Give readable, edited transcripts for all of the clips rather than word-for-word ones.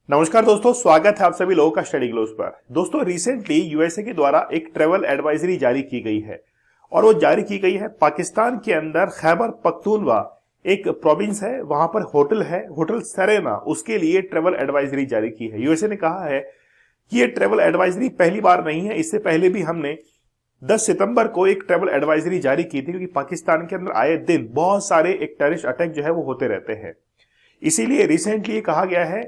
नमस्कार दोस्तों, स्वागत है आप सभी लोगों का स्टडी ग्लोस पर। दोस्तों, रिसेंटली यूएसए के द्वारा एक ट्रैवल एडवाइजरी जारी की गई है और वो जारी की गई है पाकिस्तान के अंदर खैबर पख्तूनवा एक प्रोविंस है, वहां पर होटल है, होटल सेरेना, उसके लिए ट्रैवल एडवाइजरी जारी की है। यूएसए ने कहा है कि ये ट्रैवल एडवाइजरी पहली बार नहीं है, इससे पहले भी हमने 10 सितंबर को एक ट्रैवल एडवाइजरी जारी की थी, क्योंकि पाकिस्तान के अंदर आए दिन बहुत सारे एक टेररिस्ट अटैक जो है वो होते रहते हैं। इसीलिए रिसेंटली कहा गया है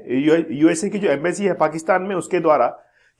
यूएसए की जो एम्बेसी है पाकिस्तान में, उसके द्वारा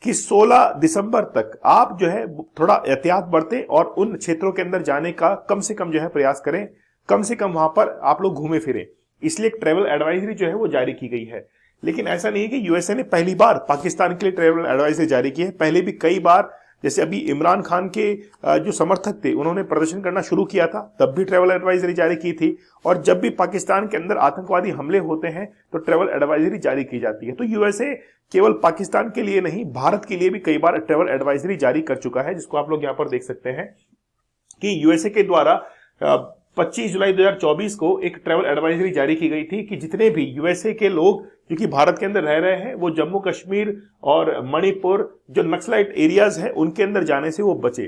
कि 16 दिसंबर तक आप जो है थोड़ा एहतियात बरतें और उन क्षेत्रों के अंदर जाने का कम से कम जो है प्रयास करें, कम से कम वहां पर आप लोग घूमे फिरें। इसलिए एक ट्रैवल एडवाइजरी जो है वो जारी की गई है। लेकिन ऐसा नहीं है कि यूएसए ने पहली बार पाकिस्तान के लिए ट्रैवल एडवाइजरी जारी की है, पहले भी कई बार, जैसे अभी इमरान खान के जो समर्थक थे उन्होंने प्रदर्शन करना शुरू किया था, तब भी ट्रैवल एडवाइजरी जारी की थी। और जब भी पाकिस्तान के अंदर आतंकवादी हमले होते हैं तो ट्रैवल एडवाइजरी जारी की जाती है। तो यूएसए केवल पाकिस्तान के लिए नहीं, भारत के लिए भी कई बार ट्रैवल एडवाइजरी जारी कर चुका है, जिसको आप लोग यहां पर देख सकते हैं कि यूएसए के द्वारा 25 जुलाई 2024 को एक ट्रैवल एडवाइजरी जारी की गई थी कि जितने भी यूएसए के लोग जो कि भारत के अंदर रह रहे हैं वो जम्मू कश्मीर और मणिपुर जो नक्सलाइट एरियाज है उनके अंदर जाने से वो बचे।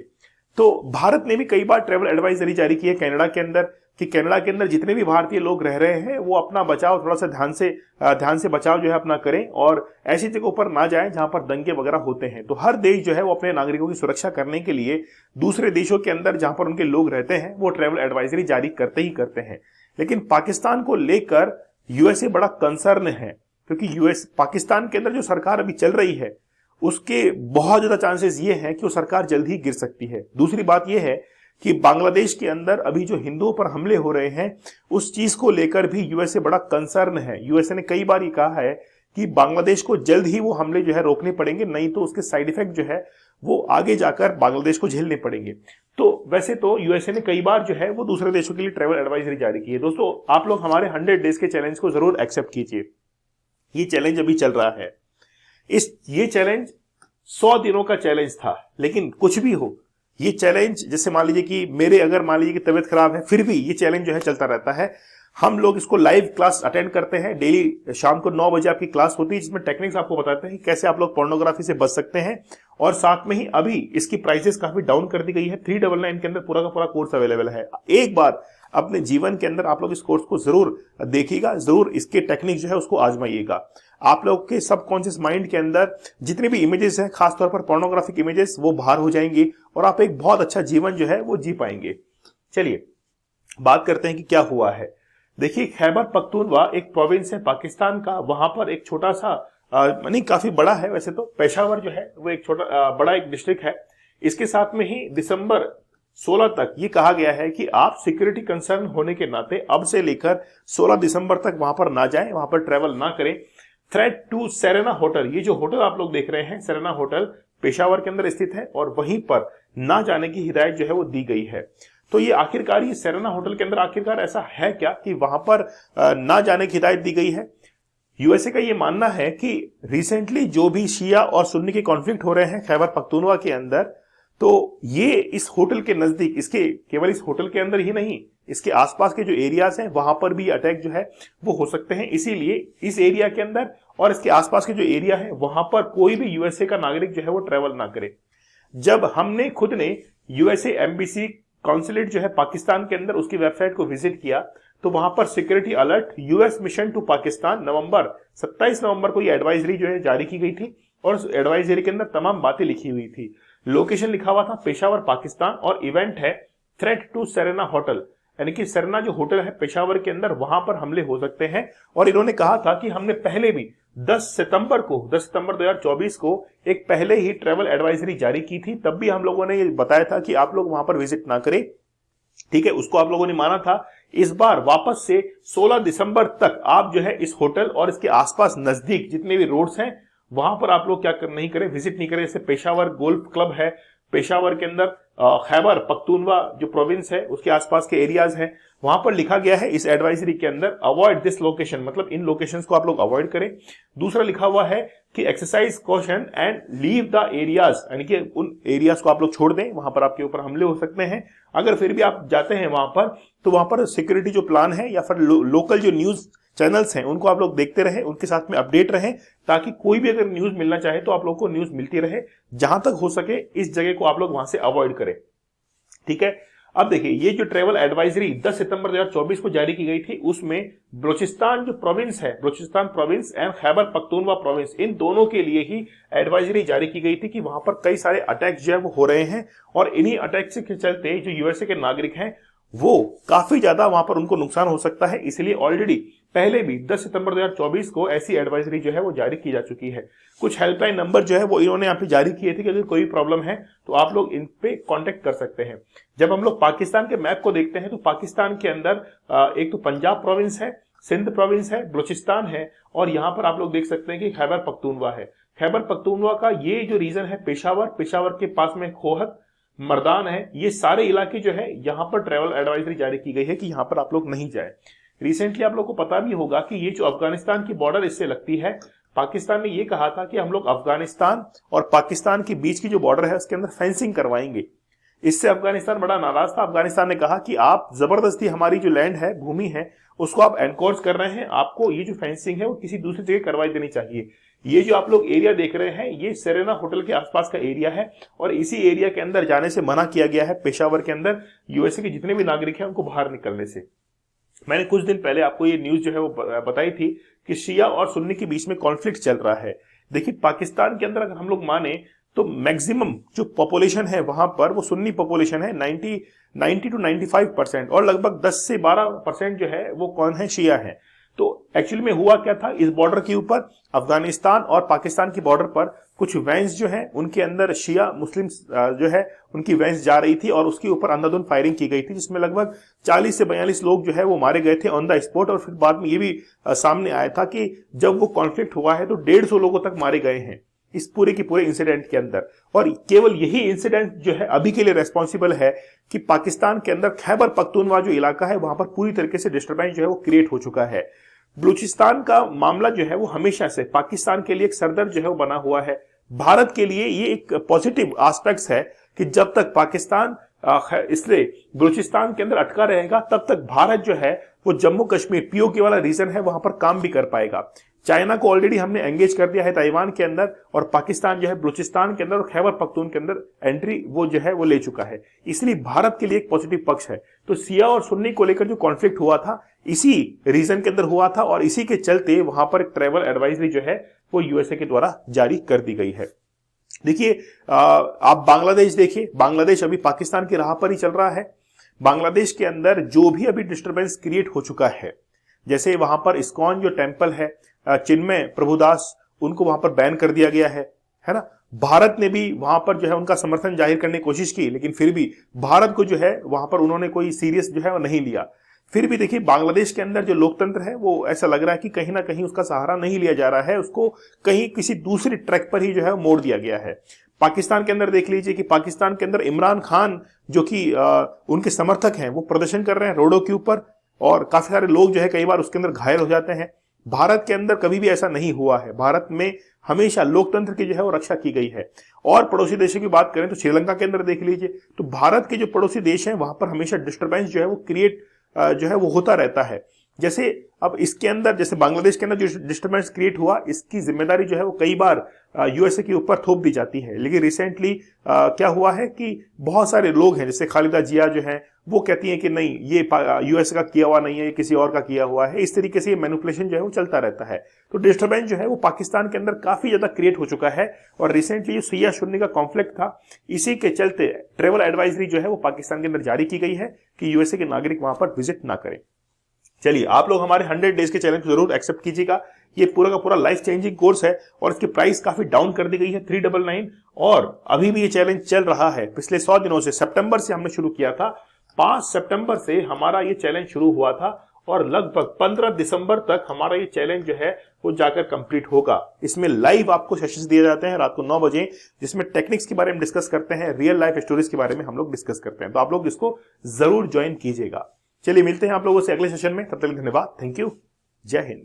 तो भारत ने भी कई बार ट्रैवल एडवाइजरी जारी की है कनाडा के अंदर कि कनाडा के अंदर जितने भी भारतीय लोग रह रहे हैं वो अपना बचाव थोड़ा सा ध्यान से बचाव जो है अपना करें और ऐसी जगहों पर ना जाएं जहां पर दंगे वगैरह होते हैं। तो हर देश जो है वो अपने नागरिकों की सुरक्षा करने के लिए दूसरे देशों के अंदर जहां पर उनके लोग रहते हैं वो ट्रैवल एडवाइजरी जारी करते ही करते हैं। लेकिन पाकिस्तान को लेकर यूएसए बड़ा कंसर्न है, क्योंकि पाकिस्तान के अंदर जो सरकार अभी चल रही है उसके बहुत ज्यादा चांसेस ये हैं कि वो सरकार जल्द ही गिर सकती है। दूसरी बात ये है कि बांग्लादेश के अंदर अभी जो हिंदुओं पर हमले हो रहे हैं उस चीज को लेकर भी यूएसए बड़ा कंसर्न है। यूएसए ने कई बार ये कहा है कि बांग्लादेश को जल्द ही वो हमले जो है रोकने पड़ेंगे, नहीं तो उसके साइड इफेक्ट जो है वो आगे जाकर बांग्लादेश को झेलने पड़ेंगे। तो वैसे तो यूएसए ने कई बार जो है वो दूसरे देशों के लिए ट्रैवल एडवाइजरी जारी की है। दोस्तों, आप लोग हमारे 100 डेज के चैलेंज को जरूर एक्सेप्ट कीजिए। ये चैलेंज अभी चल रहा है, ये चैलेंज 100 दिनों का चैलेंज था, लेकिन कुछ भी हो, ये चैलेंज जैसे मान लीजिए कि मेरे अगर मान लीजिए कि तबीयत खराब है, फिर भी ये चैलेंज जो है चलता रहता है। हम लोग इसको लाइव क्लास अटेंड करते हैं, डेली शाम को 9 बजे आपकी क्लास होती है, जिसमें टेक्निक्स आपको बताते हैं कि कैसे आप लोग पोर्नोग्राफी से बच सकते हैं। और साथ में ही अभी इसकी प्राइसेस काफी डाउन कर दी गई है। 399 के अंदर पूरा का पूरा कोर्स अवेलेबल है। एक बार अपने जीवन के अंदर आप लोग इस कोर्स को जरूर देखिएगा, जरूर इसके टेक्निक जो है उसको आजमाइएगा। आप लोग के सबकॉन्शियस माइंड के अंदर जितने भी इमेजेस हैं, खासतौर पर पोर्नोग्राफिक इमेजेस, वो बाहर हो जाएंगी और आप एक बहुत अच्छा जीवन जो है वो जी पाएंगे। चलिए बात करते हैं कि क्या हुआ है। देखिए, खैबर पख्तूनवा एक प्रोविंस है पाकिस्तान का, वहां पर एक छोटा सा नहीं काफी बड़ा है वैसे तो, पेशावर जो है वो एक छोटा बड़ा एक डिस्ट्रिक्ट है। इसके साथ में ही दिसंबर 16 तक ये कहा गया है कि आप सिक्योरिटी कंसर्न होने के नाते अब से लेकर 16 दिसंबर तक वहां पर ना जाएं, वहां पर ट्रेवल ना करें। थ्रेट टू सेरेना होटल, ये जो होटल आप लोग देख रहे हैं सेरेना होटल पेशावर के अंदर स्थित है और वहीं पर ना जाने की हिदायत जो है वो दी गई है। तो ये आखिरकार ये सेरेना होटल के अंदर आखिरकार ऐसा है क्या कि वहां पर ना जाने की हिदायत दी गई है। यूएसए का ये मानना है कि रिसेंटली जो भी शिया और सुन्नी के कॉन्फ्लिक्ट हो रहे हैं खैबर पख्तूनवा के अंदर, तो ये इस होटल के नजदीक, इसके केवल इस होटल के अंदर ही नहीं, इसके आसपास के जो एरियाज हैं वहां पर भी अटैक जो है वो हो सकते हैं। इसीलिए इस एरिया के अंदर और इसके आसपास के जो एरिया है वहां पर कोई भी यूएसए का नागरिक जो है वो ट्रेवल ना करे। जब हमने खुद ने यूएसए एम्बेसी कॉन्सुलेट जो है पाकिस्तान के अंदर, उसकी वेबसाइट को विजिट किया तो वहां पर security alert US mission to Pakistan 27 नवंबर को ये एडवाइजरी जो है जारी की गई थी और उस एडवाइजरी के अंदर तमाम बातें लिखी हुई थी। लोकेशन लिखा हुआ था पेशावर पाकिस्तान और इवेंट है थ्रेट टू सेरेना होटल, यानी कि सेरेना जो होटल है पेशावर के अंदर, वहां पर हमले हो सकते हैं। और इन्होंने कहा था कि हमने पहले भी 10 सितंबर 2024 को एक पहले ही ट्रैवल एडवाइजरी जारी की थी, तब भी हम लोगों ने ये बताया था कि आप लोग वहां पर विजिट ना करें। ठीक है, उसको आप लोगों ने माना था। इस बार वापस से 16 दिसंबर तक आप जो है इस होटल और इसके आसपास नजदीक जितने भी रोड्स हैं वहां पर आप लोग क्या नहीं करें, विजिट नहीं करें। जैसे पेशावर गोल्फ क्लब है पेशावर के अंदर, खैबर पख्तूनवा जो प्रोविंस है उसके आसपास के एरियाज हैं, वहां पर लिखा गया है इस एडवाइजरी के अंदर अवॉइड दिस लोकेशन, मतलब इन लोकेशंस को आप लोग अवॉइड करें। दूसरा लिखा हुआ है कि exercise caution and leave the areas, यानी कि उन एरियाज को आप लोग छोड़ दें, वहां पर आपके ऊपर हमले हो सकते हैं। अगर फिर भी आप जाते हैं वहां पर तो वहां पर सिक्योरिटी जो प्लान है या फिर लोकल जो न्यूज चैनल्स हैं उनको आप लोग देखते रहें, उनके साथ में अपडेट रहें, ताकि कोई भी अगर न्यूज मिलना चाहे तो आप लोग को न्यूज मिलती रहे। जहां तक हो सके इस जगह को आप लोग वहां से अवॉइड करें, ठीक है। अब देखिए, ये जो ट्रेवल एडवाइजरी 10 सितंबर 2024 को जारी की गई थी, उसमें बलूचिस्तान जो प्रोविंस है, Balochistan province and Khyber Pakhtunkhwa province, इन दोनों के लिए ही एडवाइजरी जारी की गई थी कि वहां पर कई सारे अटैक जो है वो हो रहे हैं, और इन्हीं अटैक्स के चलते जो यूएसए के नागरिक हैं वो काफी ज्यादा वहां पर उनको नुकसान हो सकता है। इसलिए ऑलरेडी पहले भी 10 सितंबर 2024 को ऐसी एडवाइजरी जो है वो जारी की जा चुकी है। कुछ हेल्पलाइन नंबर जो है वो इन्होंने यहाँ पे जारी किए थे कि अगर कोई प्रॉब्लम है तो आप लोग इन पे कांटेक्ट कर सकते हैं। जब हम लोग पाकिस्तान के मैप को देखते हैं तो पाकिस्तान के अंदर एक तो पंजाब प्रोविंस है, सिंध प्रोविंस है, बलूचिस्तान है, और यहाँ पर आप लोग देख सकते हैं कि खैबर पख्तूनवा है। खैबर पख्तूनवा का ये जो रीजन है पेशावर के पास में खोहत, मर्दान है, ये सारे इलाके जो है यहाँ पर ट्रैवल एडवाइजरी जारी की गई है कि यहाँ पर आप लोग नहीं जाए। रिसेंटली आप लोग को पता भी होगा कि ये जो अफगानिस्तान की बॉर्डर इससे लगती है, पाकिस्तान ने ये कहा था कि हम लोग अफगानिस्तान और पाकिस्तान के बीच की जो बॉर्डर है उसके अंदर फेंसिंग करवाएंगे। इससे अफगानिस्तान बड़ा नाराज था। अफगानिस्तान ने कहा कि आप जबरदस्ती हमारी जो लैंड है, भूमि है, उसको आप एनकोर्स कर रहे हैं, आपको ये जो फेंसिंग है वो किसी दूसरी जगह करवाई देनी चाहिए। ये जो आप लोग एरिया देख रहे हैं ये सेरेना होटल के आसपास का एरिया है, और इसी एरिया के अंदर जाने से मना किया गया है पेशावर के अंदर यूएसए के जितने भी नागरिक हैं उनको बाहर निकलने से। मैंने कुछ दिन पहले आपको ये न्यूज जो है वो बताई थी कि शिया और सुन्नी के बीच में कॉन्फ्लिक्ट चल रहा है। देखिए, पाकिस्तान के अंदर अगर हम लोग माने तो मैक्सिमम जो पॉपुलेशन है वहां पर वो सुन्नी पॉपुलेशन है, 90 to 95%, और लगभग 10 से 12% जो है वो कौन है, शिया है। तो एक्चुअली में हुआ क्या था, इस बॉर्डर के ऊपर अफगानिस्तान और पाकिस्तान की बॉर्डर पर कुछ वैन्स जो है उनके अंदर शिया मुस्लिम जो है उनकी वैन्स जा रही थी, और उसके ऊपर अंधाधुंध फायरिंग की गई थी, जिसमें लगभग 40 से 42 लोग जो है वो मारे गए थे ऑन द स्पॉट। और फिर बाद में ये भी सामने आया था कि जब वो कॉन्फ्लिक्ट हुआ है तो 150 लोगों तक मारे गए हैं इस पूरे के पूरे इंसिडेंट के अंदर। और केवल यही इंसिडेंट जो है अभी के लिए रेस्पॉन्सिबल है कि पाकिस्तान के अंदर खैबर पख्तूनवा जो इलाका है वहां पर पूरी तरीके से डिस्टर्बेंस जो है वो क्रिएट हो चुका है। बलूचिस्तान का मामला जो है वो हमेशा से पाकिस्तान के लिए एक सरदर्द जो है वो बना हुआ है। भारत के लिए ये एक पॉजिटिव एस्पेक्ट्स है कि जब तक पाकिस्तान इसलिए बलूचिस्तान के अंदर अटका रहेगा तब तक भारत जो है वो जम्मू कश्मीर पीओके वाला रीजन है वहां पर काम भी कर पाएगा। चाइना को ऑलरेडी हमने एंगेज कर दिया है ताइवान के अंदर, और पाकिस्तान जो है बलूचिस्तान के अंदर और खैबर पख्तून के अंदर एंट्री वो जो है वो ले चुका है। इसलिए भारत के लिए एक पॉजिटिव पक्ष है। तो शिया और सुन्नी को लेकर जो कॉन्फ्लिक्ट हुआ था इसी रीजन के अंदर हुआ था, और इसी के चलते वहां पर एक ट्रैवल एडवाइजरी जो है वो यूएसए के द्वारा जारी कर दी गई है। देखिए, आप बांग्लादेश देखिए, बांग्लादेश अभी पाकिस्तान की राह पर ही चल रहा है। बांग्लादेश के अंदर जो भी अभी डिस्टर्बेंस क्रिएट हो चुका है, जैसे वहां पर इस्कॉन जो टेंपल है, चिन्मय प्रभुदास, उनको वहां पर बैन कर दिया गया है ना। भारत ने भी वहां पर जो है उनका समर्थन जाहिर करने की कोशिश की, लेकिन फिर भी भारत को जो है वहां पर उन्होंने कोई सीरियस जो है वो नहीं लिया। फिर भी देखिए, बांग्लादेश के अंदर जो लोकतंत्र है वो ऐसा लग रहा है कि कहीं ना कहीं उसका सहारा नहीं लिया जा रहा है, उसको कहीं किसी दूसरी ट्रैक पर ही जो है मोड़ दिया गया है। पाकिस्तान के अंदर देख लीजिए कि पाकिस्तान के अंदर इमरान खान जो कि उनके समर्थक हैं वो प्रदर्शन कर रहे हैं रोडों के ऊपर, और काफी सारे लोग जो है कई बार उसके अंदर घायल हो जाते हैं। भारत के अंदर कभी भी ऐसा नहीं हुआ है। भारत में हमेशा लोकतंत्र की जो है वो रक्षा की गई है। और पड़ोसी देशों की बात करें तो श्रीलंका के अंदर देख लीजिए, तो भारत के जो पड़ोसी देश हैं वहां पर हमेशा डिस्टर्बेंस जो है वो क्रिएट जो है वो होता रहता है। जैसे अब इसके अंदर, जैसे बांग्लादेश के अंदर जो डिस्टर्बेंस क्रिएट हुआ, इसकी जिम्मेदारी जो है वो कई बार यूएसए के ऊपर थोप दी जाती है। लेकिन रिसेंटली क्या हुआ है कि बहुत सारे लोग हैं, जैसे खालिदा जिया जो है वो कहती हैं कि नहीं, ये यूएसए का किया हुआ नहीं है, ये किसी और का किया हुआ है। इस तरीके से ये मैनिपुलेशन जो है वो चलता रहता है। तो डिस्टर्बेंस जो है वो पाकिस्तान के अंदर काफी ज्यादा क्रिएट हो चुका है, और रिसेंटली जो शिया सुन्नी का कॉन्फ्लिक्ट था, इसी के चलते ट्रेवल एडवाइजरी जो है वो पाकिस्तान के अंदर जारी की गई है कि यूएसए के नागरिक वहां पर विजिट ना करें। चलिए, आप लोग हमारे 100 डेज के चैलेंज को जरूर एक्सेप्ट कीजिएगा। ये पूरा का पूरा लाइफ चेंजिंग कोर्स है, और इसकी प्राइस काफी डाउन कर दी गई है 399, और अभी भी ये चैलेंज चल रहा है। पिछले 100 दिनों से, सितंबर से हमने शुरू किया था, 5 सितंबर से हमारा ये चैलेंज शुरू हुआ था, और लगभग 15 दिसंबर तक हमारा ये चैलेंज जो है वो जाकर कंप्लीट होगा। इसमें लाइव आपको सेशंस दिए जाते हैं रात को 9 बजे, जिसमें टेक्निक्स के बारे में डिस्कस करते हैं, रियल लाइफ स्टोरीज के बारे में हम लोग डिस्कस करते हैं। तो आप लोग इसको जरूर ज्वाइन कीजिएगा। चलिए, मिलते हैं आप लोगों से अगले सेशन में। तब तक धन्यवाद, थैंक यू, जय हिंद।